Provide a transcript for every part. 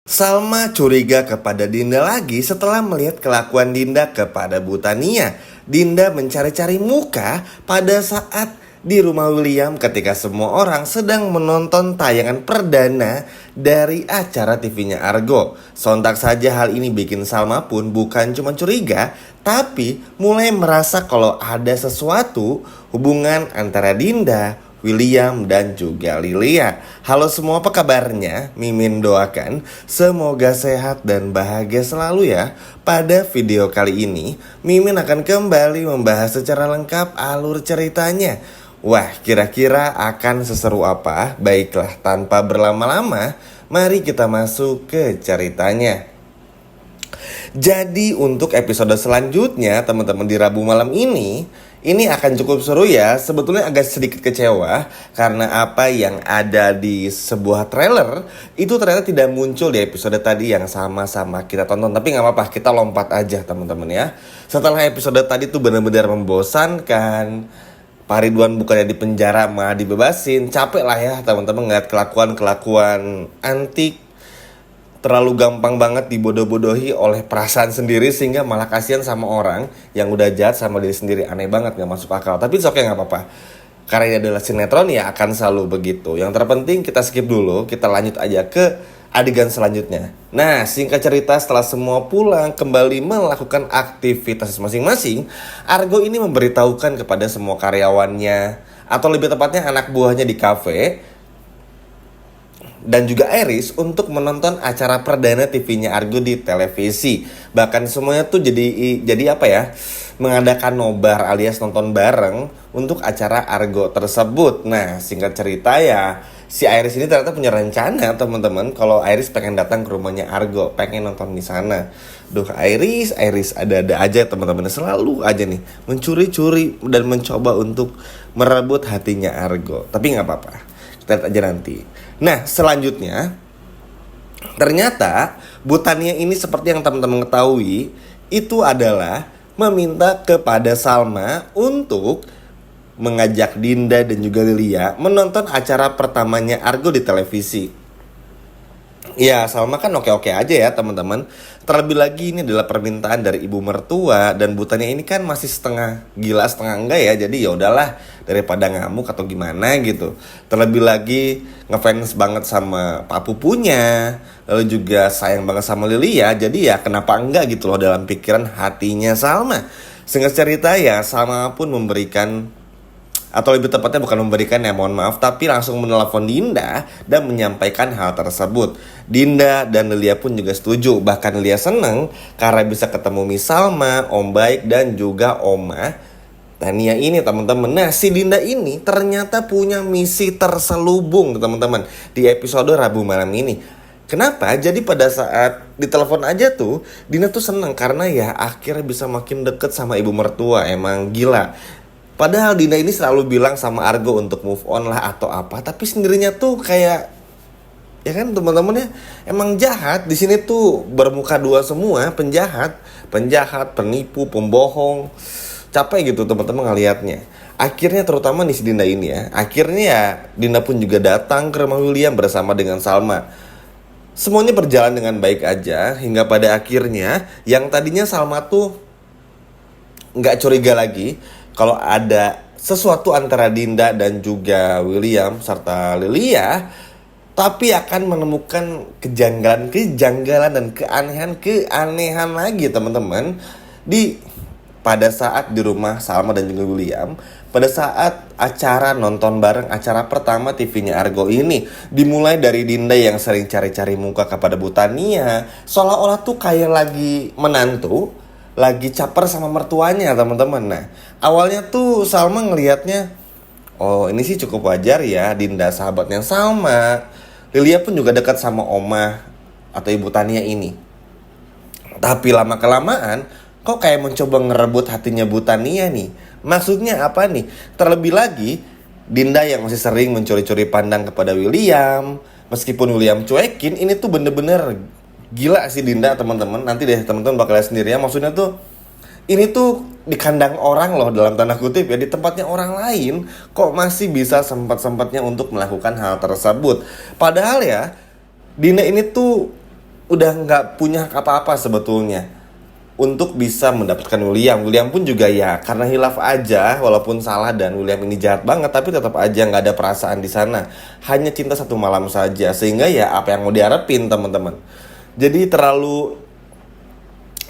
Salma curiga kepada Dinda lagi setelah melihat kelakuan Dinda kepada Bu Tania. Dinda mencari-cari muka pada saat di rumah William ketika semua orang sedang menonton tayangan perdana dari acara TV-nya Argo. Sontak saja hal ini bikin Salma pun bukan cuma curiga, tapi mulai merasa kalau ada sesuatu hubungan antara Dinda, William dan juga Lilia. Halo semua, apa kabarnya? Mimin doakan semoga sehat dan bahagia selalu ya. Pada video kali ini Mimin akan kembali membahas secara lengkap alur ceritanya. Wah, kira-kira akan seseru apa? Baiklah, tanpa berlama-lama, mari kita masuk ke ceritanya. Jadi untuk episode selanjutnya teman-teman di Rabu malam ini akan cukup seru ya. Sebetulnya agak sedikit kecewa karena apa yang ada di sebuah trailer itu ternyata tidak muncul di episode tadi yang sama-sama kita tonton. Tapi gak apa-apa, kita lompat aja teman-teman ya. Setelah episode tadi tuh benar-benar membosankan, Pak Ridwan bukannya di penjara malah dibebasin. Capek lah ya teman-teman ngeliat kelakuan-kelakuan antik, terlalu gampang banget dibodoh-bodohi oleh perasaan sendiri sehingga malah kasihan sama orang yang udah jahat sama diri sendiri. Aneh banget, gak masuk akal. Tapi oke, gak apa-apa, karena ini adalah sinetron ya akan selalu begitu. Yang terpenting kita skip dulu, kita lanjut aja ke adegan selanjutnya. Nah, singkat cerita, setelah semua pulang kembali melakukan aktivitas masing-masing, Argo ini memberitahukan kepada semua karyawannya, atau lebih tepatnya anak buahnya di kafe dan juga Iris untuk menonton acara perdana TV-nya Argo di televisi. Bahkan semuanya tuh jadi apa ya? Mengadakan nobar alias nonton bareng untuk acara Argo tersebut. Nah, singkat cerita ya, si Iris ini ternyata punya rencana teman-teman. Kalau Iris pengen datang ke rumahnya Argo, pengen nonton di sana. Duh, Iris ada-ada aja teman-teman, selalu aja nih mencuri-curi dan mencoba untuk merebut hatinya Argo. Tapi nggak apa-apa, kita lihat aja nanti. Nah, selanjutnya ternyata Bu Tania ini seperti yang teman-teman ketahui itu adalah meminta kepada Salma untuk mengajak Dinda dan juga Lilia menonton acara pertamanya Argo di televisi. Ya, Salma kan oke-oke aja ya teman-teman. Terlebih lagi ini adalah permintaan dari ibu mertua dan Bu Tania ini kan masih setengah gila setengah enggak ya. Jadi ya udahlah, daripada ngamuk atau gimana gitu. Terlebih lagi ngefans banget sama Pak Pupunya, lalu juga sayang banget sama Lilia. Jadi ya kenapa enggak gitu loh dalam pikiran hatinya Salma. Singkat cerita ya, Salma pun memberikan, atau lebih tepatnya bukan memberikan ya, mohon maaf, tapi langsung menelpon Dinda dan menyampaikan hal tersebut. Dinda dan Lilia pun juga setuju. Bahkan Lilia seneng karena bisa ketemu Miss Salma, Om Baik dan juga Oma Tania ini teman-teman. Nah, si Dinda ini ternyata punya misi terselubung teman-teman di episode Rabu malam ini. Kenapa? Jadi pada saat ditelepon aja tuh Dinda tuh seneng karena ya akhirnya bisa makin deket sama ibu mertua. Emang gila. Padahal Dinda ini selalu bilang sama Argo untuk move on lah atau apa, tapi sendirinya tuh kayak, ya kan teman-temannya emang jahat. Di sini tuh bermuka dua semua, penjahat, penipu, pembohong. Capek gitu teman-teman ngelihatnya. Akhirnya terutama nih si Dinda ini ya. Akhirnya ya Dinda pun juga datang ke rumah William bersama dengan Salma. Semuanya berjalan dengan baik aja hingga pada akhirnya yang tadinya Salma tuh nggak curiga lagi kalau ada sesuatu antara Dinda dan juga William serta Lilia, tapi akan menemukan kejanggalan dan keanehan lagi teman-teman pada saat di rumah Salma dan juga William, pada saat acara nonton bareng acara pertama TV-nya Argo ini. Dimulai dari Dinda yang sering cari-cari muka kepada Bu Tania, seolah-olah tuh kayak lagi menantu, lagi caper sama mertuanya teman-teman. Nah, awalnya tuh Salma ngelihatnya, oh ini sih cukup wajar ya, Dinda sahabatnya Salma. Lilia pun juga dekat sama Oma atau Ibu Tania ini. Tapi lama-kelamaan kok kayak mencoba ngerebut hatinya Bu Tania nih. Maksudnya apa nih? Terlebih lagi Dinda yang masih sering mencuri-curi pandang kepada William. Meskipun William cuekin, ini tuh bener-bener gila sih Dinda teman-teman. Nanti deh teman-teman bakal lihat sendiri ya. Maksudnya tuh ini tuh di kandang orang loh, dalam tanda kutip ya, di tempatnya orang lain kok masih bisa sempat-sempatnya untuk melakukan hal tersebut. Padahal ya Dinda ini tuh udah nggak punya apa-apa sebetulnya untuk bisa mendapatkan William. William pun juga ya karena hilaf aja, walaupun salah dan William ini jahat banget, tapi tetap aja nggak ada perasaan di sana. Hanya cinta satu malam saja, sehingga ya apa yang mau diharapin teman-teman. Jadi terlalu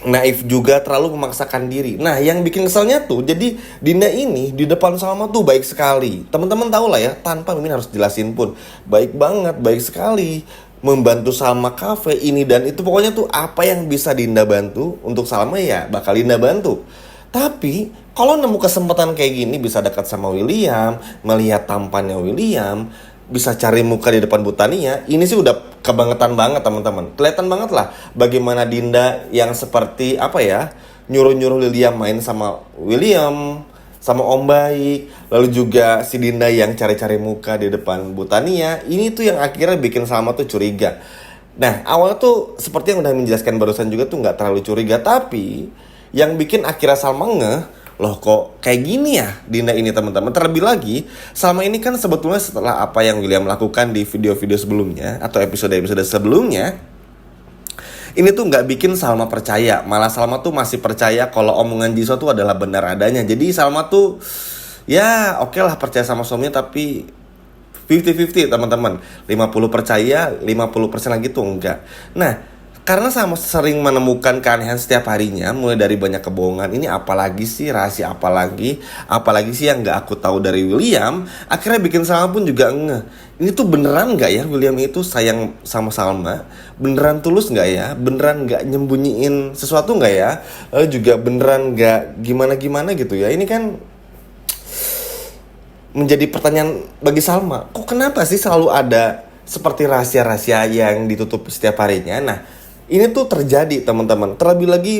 naif juga, terlalu memaksakan diri. Nah, yang bikin keselnya tuh, jadi Dinda ini di depan Salma tuh baik sekali. Teman-teman tahu lah ya, tanpa Mimin harus jelasin pun, baik banget, baik sekali. Membantu Salma kafe ini dan itu, pokoknya tuh apa yang bisa Dinda bantu untuk Salma ya bakal Dinda bantu. Tapi kalau nemu kesempatan kayak gini, bisa dekat sama William, melihat tampannya William, bisa cari muka di depan Butania, ini sih udah kebangetan banget teman-teman. Kelihatan banget lah bagaimana Dinda yang seperti apa ya, nyuruh-nyuruh William main sama William, sama Om Baik. Lalu juga si Dinda yang cari-cari muka di depan Butania. Ini tuh yang akhirnya bikin Salma tuh curiga. Nah, awalnya tuh seperti yang udah menjelaskan barusan juga tuh nggak terlalu curiga, tapi yang bikin akhirnya Salma ngeh, loh kok kayak gini ya Dinda ini teman-teman. Terlebih lagi, Salma ini kan sebetulnya setelah apa yang William lakukan di video-video sebelumnya atau episode-episode sebelumnya, ini tuh nggak bikin Salma percaya. Malah Salma tuh masih percaya kalau omongan Jisoo tuh adalah benar adanya. Jadi Salma tuh ya oke lah percaya sama suaminya, tapi 50-50 teman-teman. 50 percaya, 50% lagi tuh enggak. Nah, karena sama sering menemukan keanehan setiap harinya, mulai dari banyak kebohongan, ini apalagi sih, rahasia apalagi sih yang nggak aku tahu dari William, akhirnya bikin Salma pun juga ngeh. Ini tuh beneran nggak ya William itu sayang sama Salma? Beneran tulus nggak ya? Beneran nggak nyembunyiin sesuatu nggak ya? Lalu juga beneran nggak gimana-gimana gitu ya? Ini kan menjadi pertanyaan bagi Salma. Kok kenapa sih selalu ada seperti rahasia-rahasia yang ditutup setiap harinya? Nah, ini tuh terjadi teman-teman. Terlebih lagi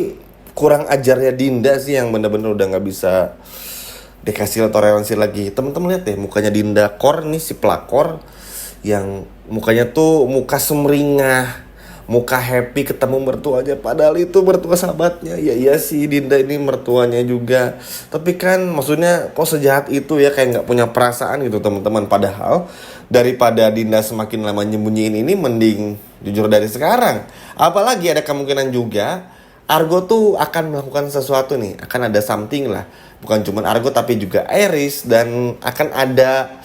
kurang ajarnya Dinda sih yang bener-bener udah nggak bisa dikasih toleransi lagi. Teman-teman lihat deh mukanya Dinda Kor nih, si pelakor yang mukanya tuh muka sumringah, muka happy ketemu mertuanya, padahal itu mertua sahabatnya. Ya iya sih, Dinda ini mertuanya juga, tapi kan maksudnya kok sejahat itu ya, kayak nggak punya perasaan gitu teman-teman. Padahal daripada Dinda semakin lama nyembunyiin ini, mending jujur dari sekarang. Apalagi ada kemungkinan juga Argo tuh akan melakukan sesuatu nih, akan ada something lah, bukan cuma Argo tapi juga Iris, dan akan ada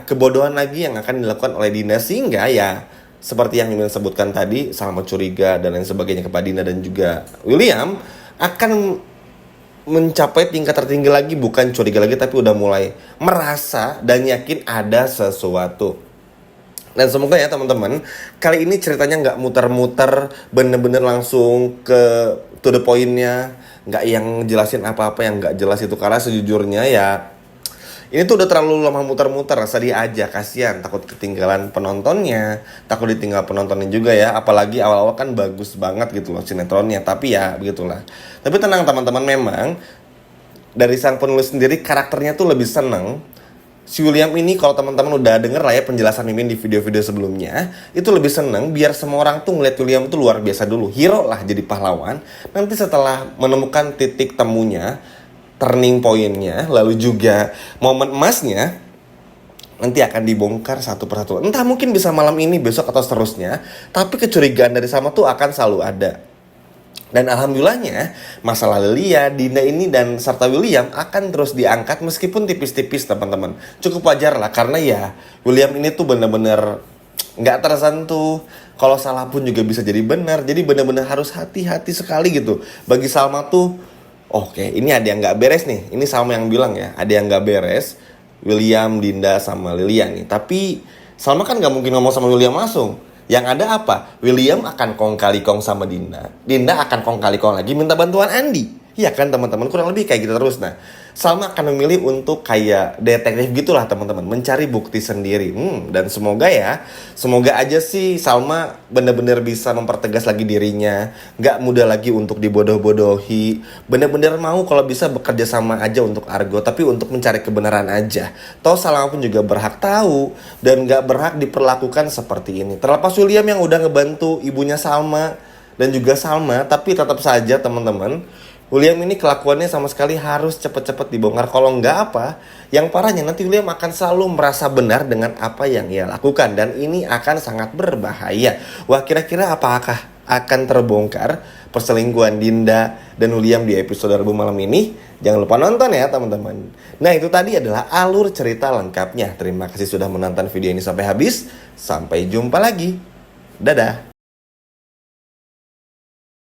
kebodohan lagi yang akan dilakukan oleh Dinda, sehingga ya seperti yang Mimin sebutkan tadi, Salma curiga dan lain sebagainya kepada Dinda dan juga William, akan mencapai tingkat tertinggi lagi, bukan curiga lagi tapi udah mulai merasa dan yakin ada sesuatu. Dan semoga ya teman-teman, kali ini ceritanya nggak muter-muter, bener-bener langsung ke to the point-nya, nggak yang jelasin apa-apa yang nggak jelas itu. Karena sejujurnya ya ini tuh udah terlalu lama muter-muter, sedih aja, kasihan, takut ketinggalan penontonnya, takut ditinggal penontonnya juga ya. Apalagi awal-awal kan bagus banget gitu loh sinetronnya, tapi ya begitulah. Tapi tenang teman-teman, memang dari sang penulis sendiri karakternya tuh lebih seneng si William ini. Kalau teman-teman udah denger lah ya penjelasan Mimin di video-video sebelumnya, itu lebih seneng biar semua orang tuh ngeliat William tuh luar biasa dulu, hero lah, jadi pahlawan. Nanti setelah menemukan titik temunya, turning point-nya, lalu juga momen emasnya, nanti akan dibongkar satu persatu. Entah mungkin bisa malam ini, besok, atau seterusnya. Tapi kecurigaan dari Salma tuh akan selalu ada. Dan alhamdulillahnya masalah Lilia, Dinda ini dan serta William akan terus diangkat meskipun tipis-tipis teman-teman. Cukup wajar lah, karena ya William ini tuh bener-bener nggak tersentuh. Kalau salah pun juga bisa jadi benar. Jadi bener-bener harus hati-hati sekali gitu. Bagi Salma tuh, oke, ini ada yang nggak beres nih. Ini Salma yang bilang ya, ada yang nggak beres. William, Dinda, sama Lilia nih. Tapi Salma kan nggak mungkin ngomong sama William langsung. Yang ada apa? William akan kong kali kong sama Dinda. Dinda akan kong kali kong lagi minta bantuan Andi. Iya kan teman-teman, kurang lebih kayak gitu terus. Nah, Salma akan memilih untuk kayak detektif gitulah teman-teman, mencari bukti sendiri. Dan semoga aja sih Salma bener-bener bisa mempertegas lagi dirinya, nggak mudah lagi untuk dibodoh-bodohi, bener-bener mau kalau bisa bekerja sama aja untuk Argo, tapi untuk mencari kebenaran aja. Toh Salma pun juga berhak tahu dan nggak berhak diperlakukan seperti ini. Terlepas William yang udah ngebantu ibunya Salma dan juga Salma, tapi tetap saja teman-teman, William ini kelakuannya sama sekali harus cepet-cepet dibongkar. Kalau nggak apa, yang parahnya nanti William akan selalu merasa benar dengan apa yang ia lakukan. Dan ini akan sangat berbahaya. Wah, kira-kira apakah akan terbongkar perselingkuhan Dinda dan William di episode Rabu malam ini? Jangan lupa nonton ya teman-teman. Nah, itu tadi adalah alur cerita lengkapnya. Terima kasih sudah menonton video ini sampai habis. Sampai jumpa lagi. Dadah.